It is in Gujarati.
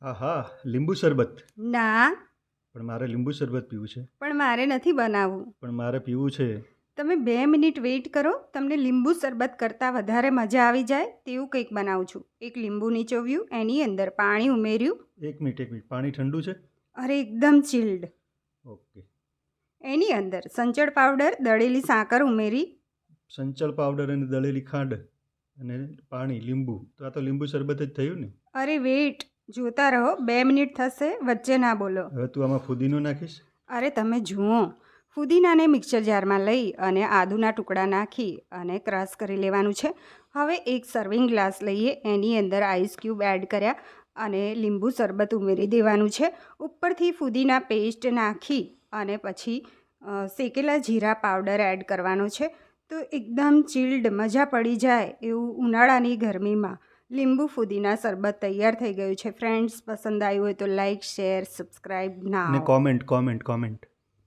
આહા, લીંબુ શરબત. ના, પણ મારે લીંબુ શરબત પીવું છે. પણ મારે નથી બનાવવું. પણ મારે પીવું છે. તમે 2 મિનિટ વેઇટ કરો, તમને લીંબુ શરબત કરતાં વધારે મજા આવી જાય તેવું કંઈક બનાવું છું. એક લીંબુ નીચોવ્યું, એની અંદર પાણી ઉમેર્યું. એક મિનિટ. પાણી ઠંડુ છે? અરે એકદમ ચિલ્ડ. ઓકે. એની અંદર સંચળ પાવડર, દળેલી સાકર ઉમેરી. સંચળ પાવડર અને દળેલી ખાંડ અને પાણી, લીંબુ. તો આ તો લીંબુ શરબત જ થયું ને? અરે વેઇટ, જોતા રહો, 2 મિનિટ થશે, વચ્ચે ના બોલો. હવે તું આમાં ફુદીનો નાખીશ? અરે તમે જુઓ, ફુદીનાને મિક્સર જારમાં લઈ અને આદુના ટુકડા નાખી અને ક્રશ કરી લેવાનું છે. હવે એક સર્વિંગ ગ્લાસ લઈએ, એની અંદર આઈસ ક્યુબ એડ કર્યા અને લીંબુ શરબત ઉમેરી દેવાનું છે. ઉપરથી ફુદીના પેસ્ટ નાખી અને પછી શેકેલા જીરા પાવડર એડ કરવાનો છે. તો એકદમ ચિલ્ડ, મજા પડી જાય એવું ઉનાળાની ગરમીમાં લીંબુ ફુદીના શરબત તૈયાર થઈ ગયું છે. ફ્રેન્ડ્સ, પસંદ આવ્યું હોય તો લાઇક, શેર, સબસ્ક્રાઈબ ના. કોમેન્ટ.